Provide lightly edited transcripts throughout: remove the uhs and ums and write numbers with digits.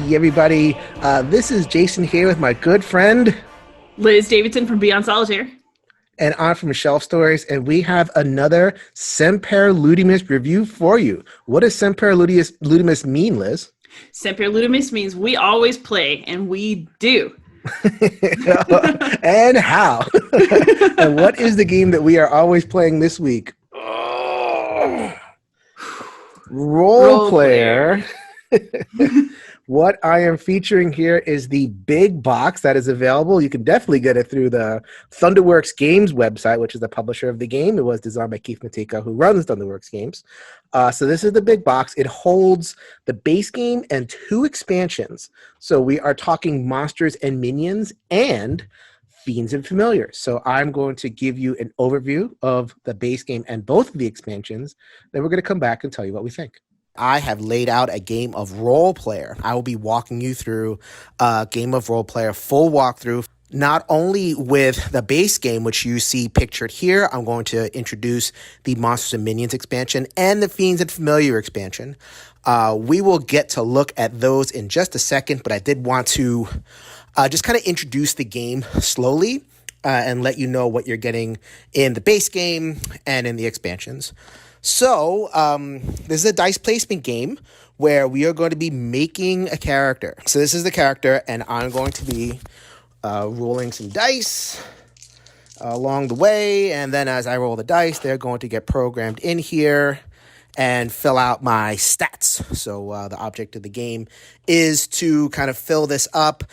Hey, everybody. This is Jason here with my good friend, Liz Davidson from Beyond Solitaire. and I'm from Shelf Stories, and we have another Semper Ludimus review for you. What does Semper Ludimus mean, Liz? Semper Ludimus means we always play, and we do. And how? And what is the game that we are always playing this week? Oh, Role Role player. player. What I am featuring here is the big box that is available. You can definitely get it through the Thunderworks Games website, which is the publisher of the game. It was designed by Keith Matika, who runs Thunderworks Games. So this is the big box. It holds the base game and 2 expansions. So we are talking Monsters and Minions and Fiends and Familiars. So I'm going to give you an overview of the base game and both of the expansions. Then we're going to come back and tell you what we think. I have laid out a game of Role Player. I will be walking you through a game of Role Player, full walkthrough, not only with the base game, which you see pictured here. I'm going to introduce the Monsters and Minions expansion and the Fiends and Familiar expansion. We will get to look at those in just a second, but I did want to just kind of introduce the game slowly and let you know what you're getting in the base game and in the expansions. So, this is a dice placement game where we are going to be making a character. So this is the character, and I'm going to be rolling some dice along the way, and then as I roll the dice, they're going to get programmed in here and fill out my stats. So the object of the game is to kind of fill this up,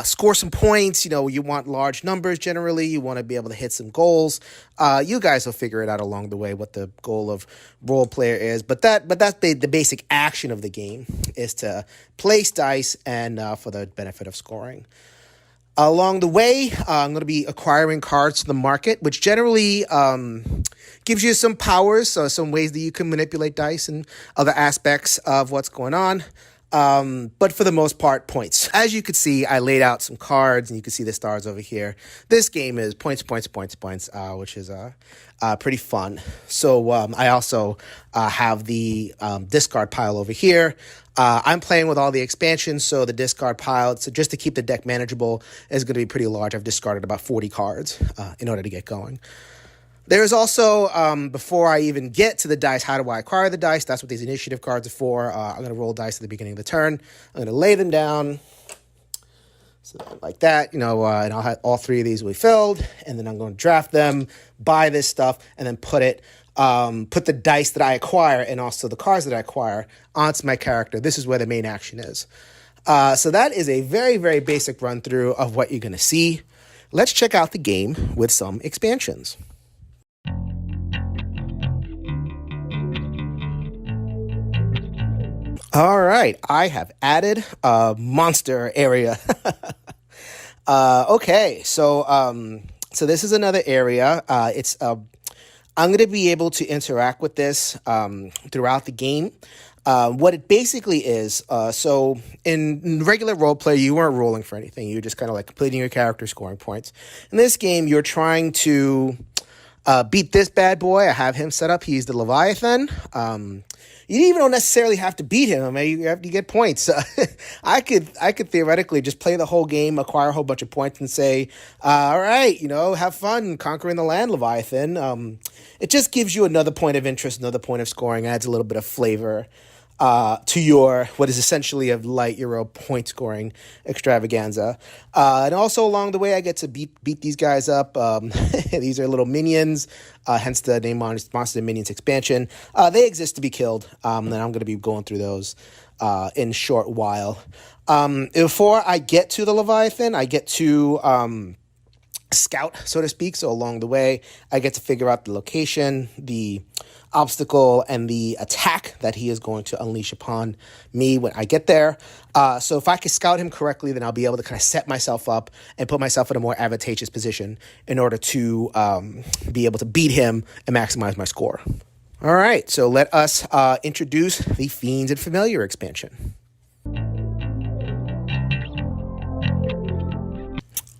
score some points. You know, you want large numbers generally. You want to be able to hit some goals. You guys will figure it out along the way what the goal of Role Player is. But that's the basic action of the game is to place dice and for the benefit of scoring. Along the way, I'm going to be acquiring cards to the market, which generally gives you some powers, so some ways that you can manipulate dice and other aspects of what's going on. But for the most part, points. As you can see, I laid out some cards, and you can see the stars over here. This game is points, which is pretty fun. So I also have the discard pile over here. I'm playing with all the expansions, so the discard pile, so just to keep the deck manageable, is going to be pretty large. I've discarded about 40 cards in order to get going. There's also, before I even get to the dice, how do I acquire the dice? That's what these initiative cards are for. I'm going to roll dice at the beginning of the turn. I'm going to lay them down, so like that, and I'll have all 3 of these will be filled, and then I'm going to draft them, buy this stuff, and then put the dice that I acquire and also the cards that I acquire onto my character. This is where the main action is. So that is a very, very basic run through of what you're going to see. Let's check out the game with some expansions. All right, I have added a monster area. Okay, so this is another area. I'm going to be able to interact with this throughout the game. What it basically is, so in regular role play, you weren't rolling for anything. You're just kind of like completing your character, scoring points. In this game, you're trying to beat this bad boy. I have him set up. He's the Leviathan. You even don't necessarily have to beat him. I mean, you have to get points. I could theoretically just play the whole game, acquire a whole bunch of points, and say, all right, have fun conquering the land, Leviathan. It just gives you another point of interest, another point of scoring, adds a little bit of flavor to your, what is essentially a light Euro point scoring extravaganza. And also along the way, I get to beat these guys up. These are little minions, hence the name Monsters and Minions expansion. They exist to be killed, and I'm going to be going through those in a short while. Before I get to the Leviathan, I get to scout, so to speak. So along the way, I get to figure out the location, the obstacle, and the attack that he is going to unleash upon me when I get there. So if I can scout him correctly, then I'll be able to kind of set myself up and put myself in a more advantageous position in order to be able to beat him and maximize my score. All right, so let us introduce the Fiends and Familiar expansion.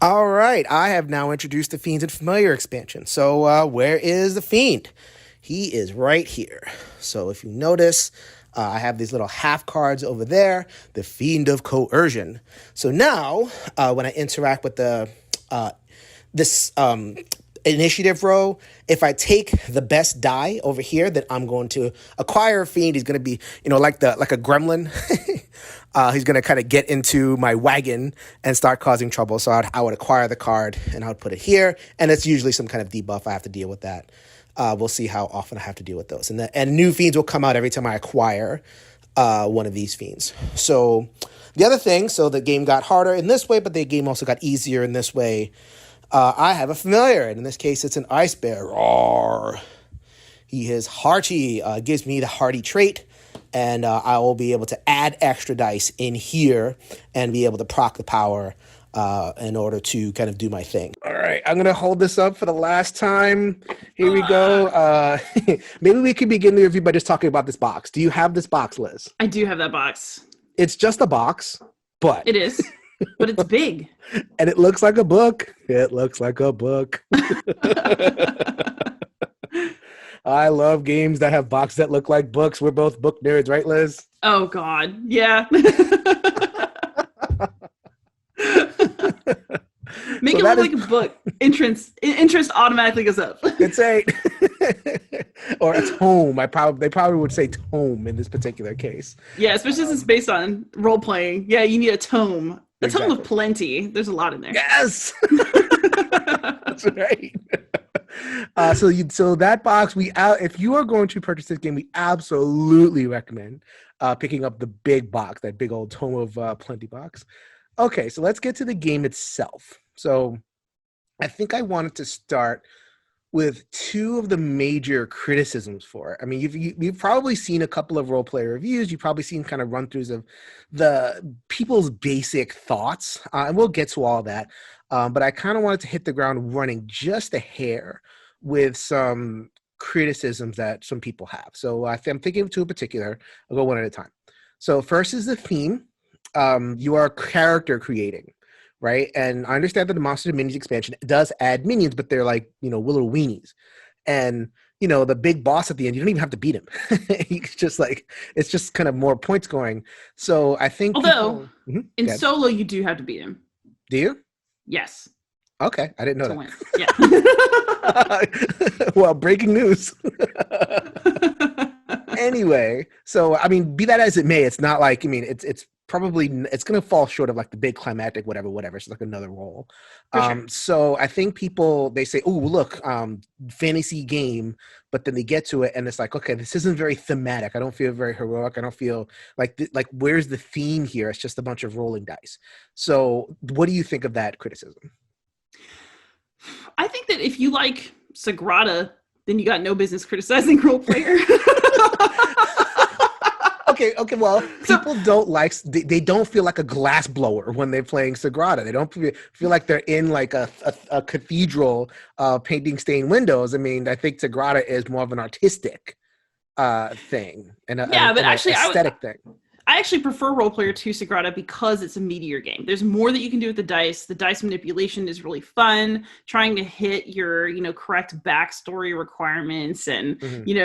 All right, I have now introduced the Fiends and Familiar expansion. So where is the Fiend? He is right here. So if you notice, I have these little half cards over there, the Fiend of Coercion. So now, when I interact with this initiative row, if I take the best die over here, then I'm going to acquire a fiend. He's going to be, like a gremlin. He's going to kind of get into my wagon and start causing trouble. So I would acquire the card and I would put it here. And it's usually some kind of debuff. I have to deal with that. We'll see how often I have to deal with those. And new fiends will come out every time I acquire one of these fiends. So the other thing, so the game got harder in this way, but the game also got easier in this way. I have a familiar, and in this case, it's an ice bear. Roar. He is hearty, gives me the hearty trait, and I will be able to add extra dice in here and be able to proc the power in order to kind of do my thing. All right, I'm going to hold this up for the last time. Here we go. Maybe we can begin the review by just talking about this box. Do you have this box, Liz? I do have that box. It's just a box, but... It is, but it's big. And it looks like a book. It looks like a book. I love games that have boxes that look like books. We're both book nerds, right, Liz? Oh, God. Yeah. Make it look like a book. Interest automatically goes up. It's a or a tome. They probably would say tome in this particular case. Yeah, especially since it's based on role playing. Yeah, you need a tome. A tome of plenty. There's a lot in there. Yes. That's right. So that box, if you are going to purchase this game, we absolutely recommend picking up the big box, that big old tome of plenty box. Okay, so let's get to the game itself. So I think I wanted to start with two of the major criticisms for it. I mean, you've probably seen a couple of role play reviews. You've probably seen kind of run-throughs of the people's basic thoughts, and we'll get to all that. But I kind of wanted to hit the ground running just a hair with some criticisms that some people have. So I'm thinking of two in particular. I'll go one at a time. So first is the theme. You are character creating, right? And I understand that the Monsters and Minis expansion does add minions, but they're like, little weenies. And, the big boss at the end, you don't even have to beat him. It's just kind of more point scoring. So I think... Although, in solo, you do have to beat him. Do you? Yes. Okay, I didn't know that. Win. Yeah. Well, breaking news. Anyway, so, I mean, be that as it may, it's not like, it's probably, it's going to fall short of like the big climactic, whatever. It's like another role. Sure. So I think people, they say, oh, look, fantasy game, but then they get to it and it's like, okay, this isn't very thematic. I don't feel very heroic. I don't feel like where's the theme here? It's just a bunch of rolling dice. So what do you think of that criticism? I think that if you like Sagrada, then you got no business criticizing role player. Okay. Well, people they don't feel like a glass blower when they're playing Sagrada. They don't feel like they're in like a cathedral painting stained windows. I mean, I think Sagrada is more of an artistic thing and an aesthetic thing. I actually prefer Role Player to Sagrada because it's a meatier game. There's more that you can do with the dice. The dice manipulation is really fun. Trying to hit your, correct backstory requirements and,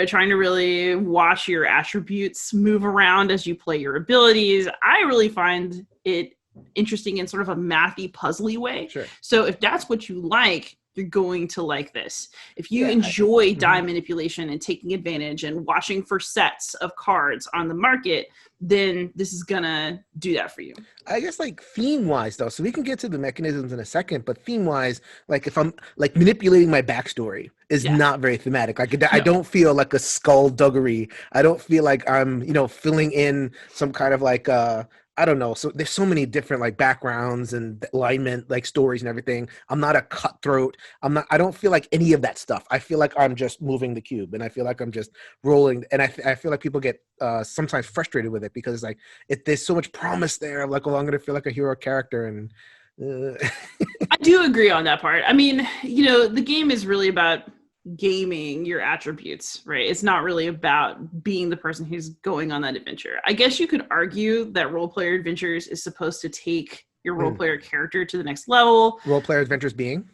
trying to really watch your attributes move around as you play your abilities. I really find it interesting in sort of a mathy, puzzly way. Sure. So if that's what you like, you're going to like this. If you enjoy die manipulation and taking advantage and watching for sets of cards on the market, then this is gonna do that for you. I guess like theme wise though, so we can get to the mechanisms in a second, but theme wise, like if I'm like manipulating my backstory is not very thematic. Like I don't feel like a skullduggery. I don't feel like I'm, filling in some kind of like I don't know. So there's so many different like backgrounds and alignment, like stories and everything. I'm not a cutthroat. I don't feel like any of that stuff. I feel like I'm just moving the cube and I feel like I'm just rolling. And I feel like people get sometimes frustrated with it because it's like, there's so much promise there. I'm like, well, I'm going to feel like a hero character. And I do agree on that part. I mean, the game is really about gaming your attributes, right? It's not really about being the person who's going on that adventure. I guess you could argue that Role Player Adventures is supposed to take your role player character to the next level. Role Player Adventures being?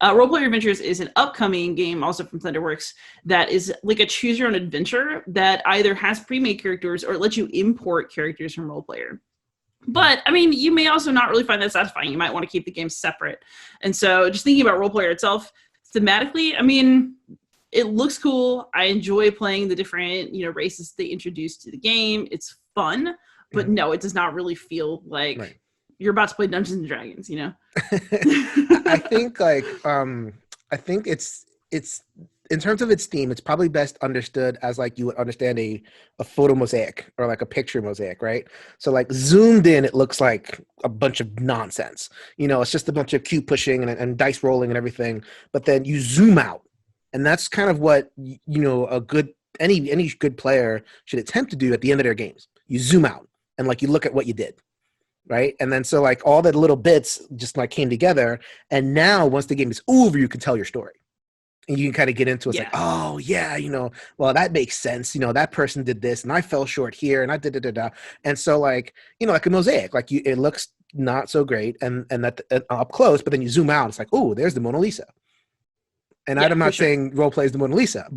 Role Player Adventures is an upcoming game, also from Thunderworks, that is like a choose your own adventure that either has pre-made characters or lets you import characters from Role Player. But I mean, you may also not really find that satisfying. You might want to keep the game separate. And so just thinking about Role Player itself, thematically, I mean, it looks cool. I enjoy playing the different, races they introduced to the game. It's fun, but no, it does not really feel like you're about to play Dungeons and Dragons, I think I think it's in terms of its theme, it's probably best understood as like you would understand a photo mosaic or like a picture mosaic, right? So like zoomed in, it looks like a bunch of nonsense. It's just a bunch of cube pushing and dice rolling and everything. But then you zoom out, and that's kind of what a good any good player should attempt to do at the end of their games. You zoom out and like you look at what you did. Right. And then so like all the little bits just like came together. And now once the game is over, you can tell your story. And you can kind of get into it. It's like, oh yeah, well, that makes sense. That person did this and I fell short here and I did da. And so like, like a mosaic, like it looks not so great and that up close, but then you zoom out, it's like, oh, there's the Mona Lisa. And I'm not saying role play is the Mona Lisa.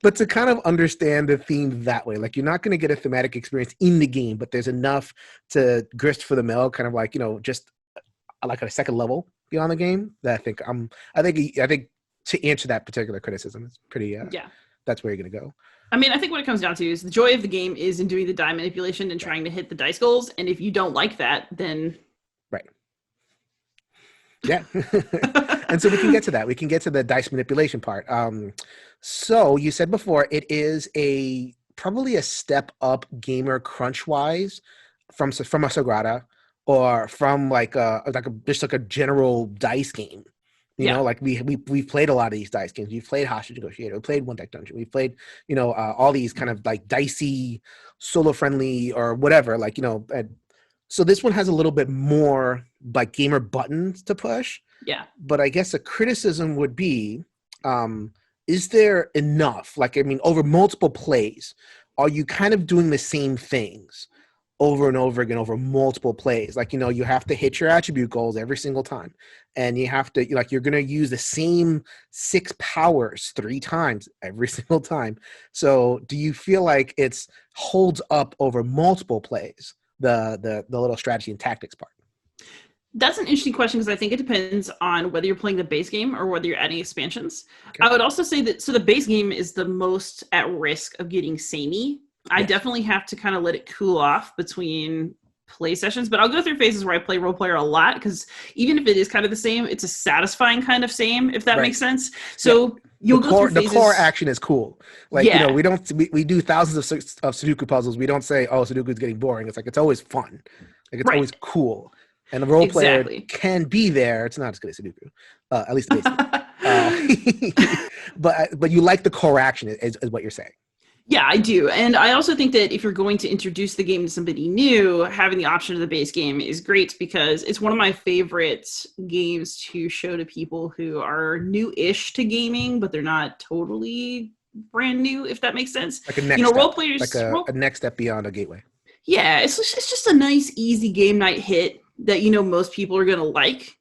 But to kind of understand the theme that way, like you're not going to get a thematic experience in the game, but there's enough to grist for the mill, kind of like, just like a second level beyond the game that I think to answer that particular criticism is pretty, that's where you're going to go. I mean, I think what it comes down to is the joy of the game is in doing the die manipulation and trying to hit the dice goals. And if you don't like that, then. Right. Yeah. And so we can get to that. We can get to the dice manipulation part. So you said before, it is probably a step up gamer crunch wise from a Sagrada or from just like a general dice game. Like we've played a lot of these dice games. We've played Hostage Negotiator. We played One Deck Dungeon. We've played, all these kind of like dicey, solo friendly or whatever. Like, so this one has a little bit more like gamer buttons to push. Yeah. But I guess a criticism would be, is there enough? Like, I mean, over multiple plays, are you kind of doing the same things over and over again over multiple plays? Like, you have to hit your attribute goals every single time. And you have to, like, you're going to use the same 6 powers 3 times every single time. So do you feel like it's holds up over multiple plays, the little strategy and tactics part? That's an interesting question because I think it depends on whether you're playing the base game or whether you're adding expansions. Okay. I would also say that, so the base game is the most at risk of getting samey. Yes. I definitely have to kind of let it cool off between play sessions, but I'll go through phases where I play Role Player a lot because even if it is kind of the same, it's a satisfying kind of same, if that makes sense. So you'll go through phases. The core action is cool. Like, we do thousands of Sudoku puzzles. We don't say, oh, Sudoku is getting boring. It's like, it's always fun. Like, it's always cool. And the role player can be there. It's not as good as Sudoku, at least but you like the core action is what you're saying. Yeah, I do. And I also think that if you're going to introduce the game to somebody new, having the option of the base game is great because it's one of my favorite games to show to people who are new-ish to gaming, but they're not totally brand new, if that makes sense. Like a next step, role players, like a next step beyond a gateway. Yeah, it's just a nice, easy game night hit that, most people are going to like.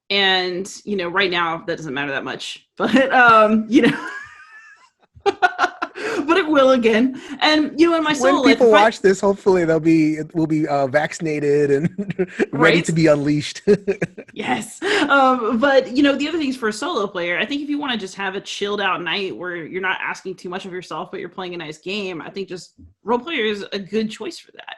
And, right now that doesn't matter that much, but, but it will again. And, in my solo life, when people watch this, hopefully we'll be vaccinated and ready to be unleashed. Yes. But, the other things for a solo player, I think if you want to just have a chilled out night where you're not asking too much of yourself, but you're playing a nice game, I think just role player is a good choice for that.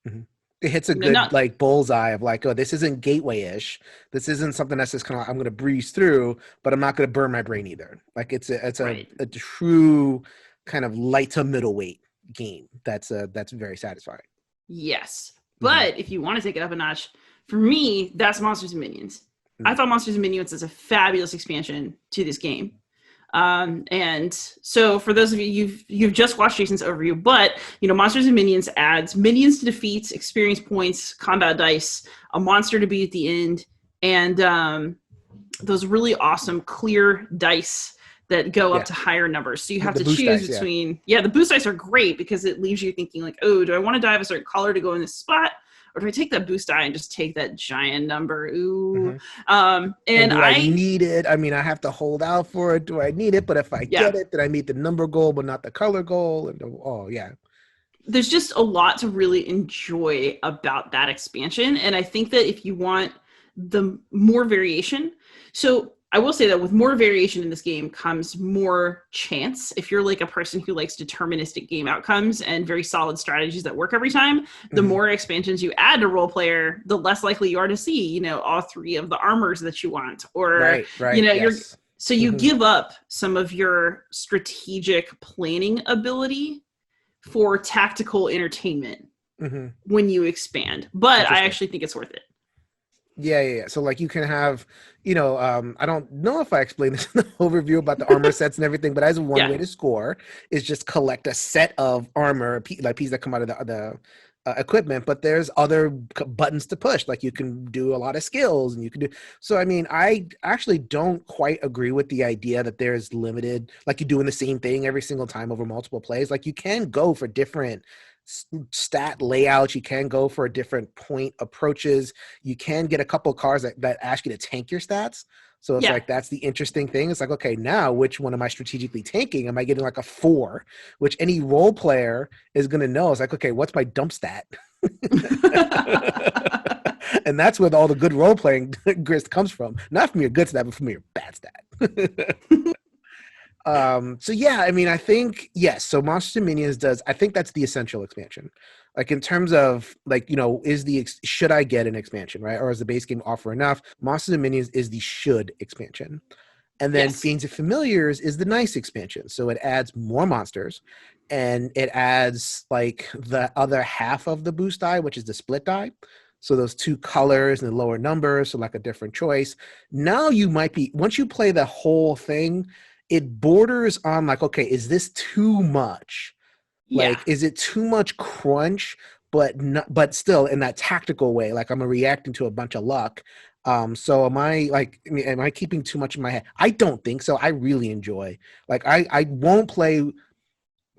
Mm-hmm. It hits a good bullseye of like, oh, this isn't gateway-ish. This isn't something that's just kind of I'm going to breeze through, but I'm not going to burn my brain either. Like it's a true kind of light to middleweight game that's very satisfying. Yes, but if you want to take it up a notch, for me, that's Monsters and Minions. Mm-hmm. I thought Monsters and Minions is a fabulous expansion to this game. And so for those of you, you've just watched Jason's overview, but Monsters and Minions adds minions to defeat, experience points, combat dice, a monster to beat at the end, and those really awesome clear dice that go up to higher numbers. So you have to choose between, the boost dice are great because it leaves you thinking like, oh, do I want to die of a certain color to go in this spot? or do I take that boost die and just take that giant number? Ooh. And do I need it? I mean, I have to hold out for it. Do I need it? But if I get it, then I meet the number goal, but not the color goal. And there's just a lot to really enjoy about that expansion. And I think that if you want the more variation, so I will say that with more variation in this game comes more chance. If you're like a person who likes deterministic game outcomes and very solid strategies that work every time, the more expansions you add to role player, the less likely you are to see, you know, all three of the armors that you want, or, you know, so you give up some of your strategic planning ability for tactical entertainment when you expand. But I actually think it's worth it. Yeah. So like you can have, you know, I don't know if I explained this in the overview about the armor sets and everything, but as one way to score is just collect a set of armor, like pieces that come out of the equipment, but there's other buttons to push. Like you can do a lot of skills and you can do. So, I mean, I actually don't quite agree with the idea that there's limited, like you're doing the same thing every single time over multiple plays. Like you can go for different stat layouts, you can go for different point approaches, you can get a couple of cards that ask you to tank your stats. So it's like, that's the interesting thing. It's like, okay, now which one am I strategically tanking? Am I getting like a 4, which any role player is going to know? It's like, okay, what's my dump stat? And that's where all the good role playing grist comes from. Not from your good stat, but from your bad stat. So yeah, I mean, I think, yes. So Monsters and Minions I think that's the essential expansion. Like in terms of like, you know, should I get an expansion, right? Or is the base game offer enough? Monsters and Minions is the should expansion. And then Fiends and Familiars is the nice expansion. So it adds more monsters and it adds like the other half of the boost die, which is the split die. So those 2 colors and the lower numbers, so like a different choice. Now you might be, once you play the whole thing, it borders on like, okay, is this too much? Like, is it too much crunch, but still in that tactical way? Like I'm reacting to a bunch of luck. So am I keeping too much in my head? I don't think so. I really enjoy, like, I won't play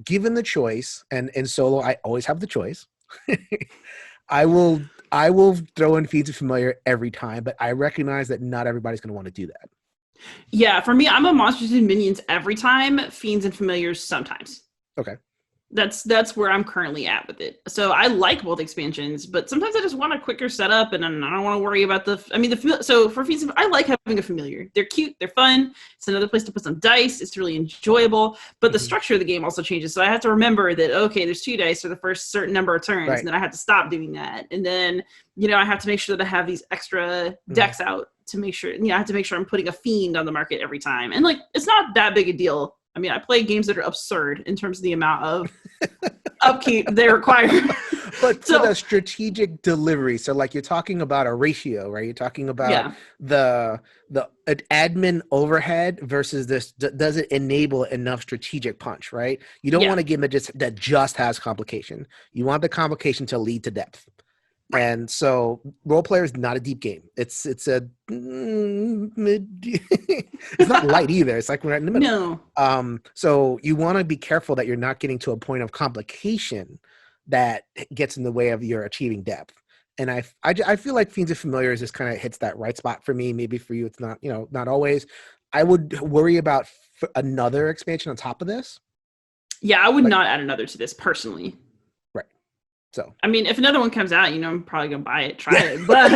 given the choice, and in solo, I always have the choice. I will throw in Feeds of Familiar every time, but I recognize that not everybody's going to want to do that. Yeah, for me, I'm a Monsters and Minions every time, Fiends and Familiars sometimes. Okay. That's where I'm currently at with it. So I like both expansions, but sometimes I just want a quicker setup, and I don't want to worry about so for Fiends, I like having a familiar. They're cute, they're fun. It's another place to put some dice. It's really enjoyable, but the structure of the game also changes. So I have to remember that, okay, there's 2 dice for the first certain number of turns, and then I have to stop doing that. And then, you know, I have to make sure that I have these extra decks out to make sure, you know, I have to make sure I'm putting a fiend on the market every time. And like, it's not that big a deal. I mean, I play games that are absurd in terms of the amount of upkeep they require. But for the strategic delivery, so like you're talking about a ratio, right? You're talking about the admin overhead versus this. Does it enable enough strategic punch, right? You don't want a game that just has complication. You want the complication to lead to depth. Right. And so role player is not a deep game. It's a mid. It's not light either. It's like we're right in the middle. No. So you want to be careful that you're not getting to a point of complication that gets in the way of your achieving depth. And I feel like Fiends of Familiars just kind of hits that right spot for me. Maybe for you, it's not, you know, not always. I would worry about another expansion on top of this. Yeah, I would not add another to this personally. So, I mean, if another one comes out, you know, I'm probably gonna buy it, try it. But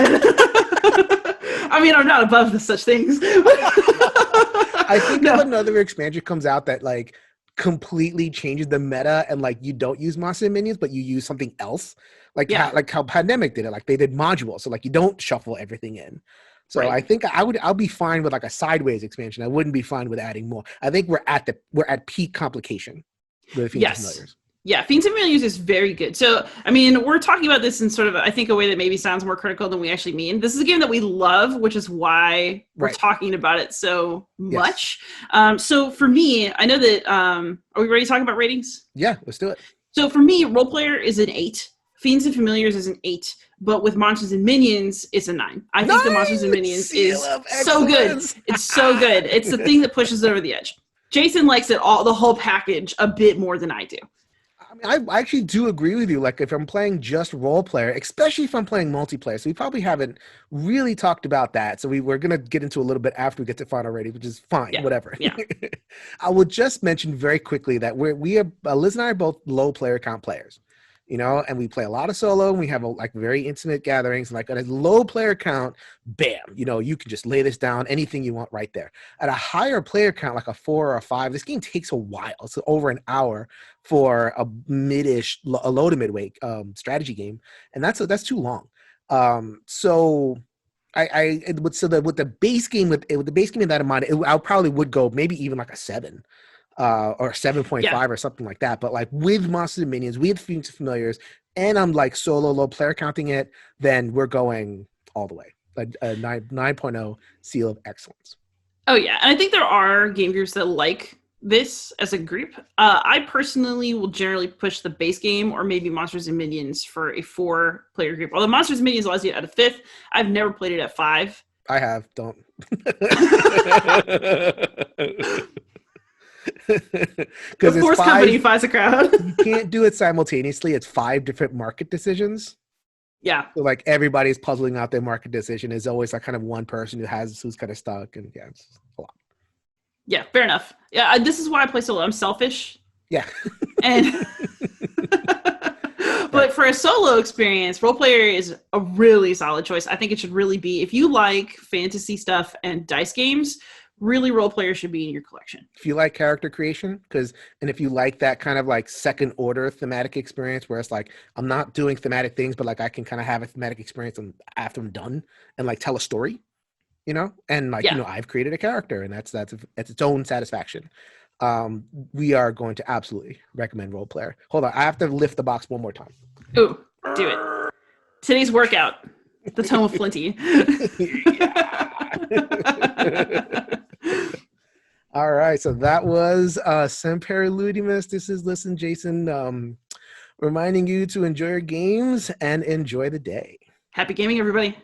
I mean, I'm not above such things. I think if another expansion comes out that like completely changes the meta, and like you don't use Monster and Minions, but you use something else, like how Pandemic did it. Like they did modules, so like you don't shuffle everything in. So I think I'll be fine with like a sideways expansion. I wouldn't be fine with adding more. I think we're at peak complication with Fiends of Familiars. Yeah, Fiends and Familiars is very good. So, I mean, we're talking about this in sort of, I think, a way that maybe sounds more critical than we actually mean. This is a game that we love, which is why we're talking about it so much. So for me, I know that, are we ready to talk about ratings? Yeah, let's do it. So for me, Role Player is an 8. Fiends and Familiars is an 8. But with Monsters and Minions, it's a 9. I think the Monsters and Minions is so good. It's so good. It's the thing that pushes it over the edge. Jason likes it all, the whole package, a bit more than I do. I actually do agree with you. Like if I'm playing just role player, especially if I'm playing multiplayer, so we probably haven't really talked about that. So we're gonna get into a little bit after we get to final rating, which is fine, Yeah. whatever. Yeah. I will just mention very quickly that we are Liz and I are both low player count players, and we play a lot of solo. And we have like very intimate gatherings, and like at a low player count, bam, you can just lay this down, anything you want right there. At a higher player count, like a 4 or a 5, this game takes a while. It's over an hour for a low to midweight strategy game, and that's too long. So with the base game with the base game in that in mind, I probably would go maybe even like a 7 or 7.5 or something like that. But like with Monsters and Minions, with Future Familiars, and I'm like solo low player counting it, then we're going all the way. A 9.0 seal of excellence. Oh yeah, and I think there are game groups that like this as a group. I personally will generally push the base game or maybe Monsters and Minions for a 4-player group. Although Monsters and Minions allows you at a 5th, I've never played it at 5. I have, don't. Because the force company finds a crowd. You can't do it simultaneously. It's 5 different market decisions. Yeah. So like everybody's puzzling out their market decision. Is always like kind of one person who's kind of stuck, and yeah, it's a lot. Yeah, fair enough. Yeah, this is why I play solo. I'm selfish. Yeah. And but for a solo experience, role player is a really solid choice. I think it should really be, if you like fantasy stuff and dice games, really role player should be in your collection. If you like character creation, and if you like that kind of like second order thematic experience where it's like, I'm not doing thematic things, but like I can kind of have a thematic experience after I'm done and like tell a story, and like, I've created a character, and that's its own satisfaction. We are going to absolutely recommend role player. Hold on. I have to lift the box one more time. Ooh, do it. Today's workout. The tone of Flinty. All right, so that was Semper Ludimus. This is Listen Jason, reminding you to enjoy your games and enjoy the day. Happy gaming, everybody.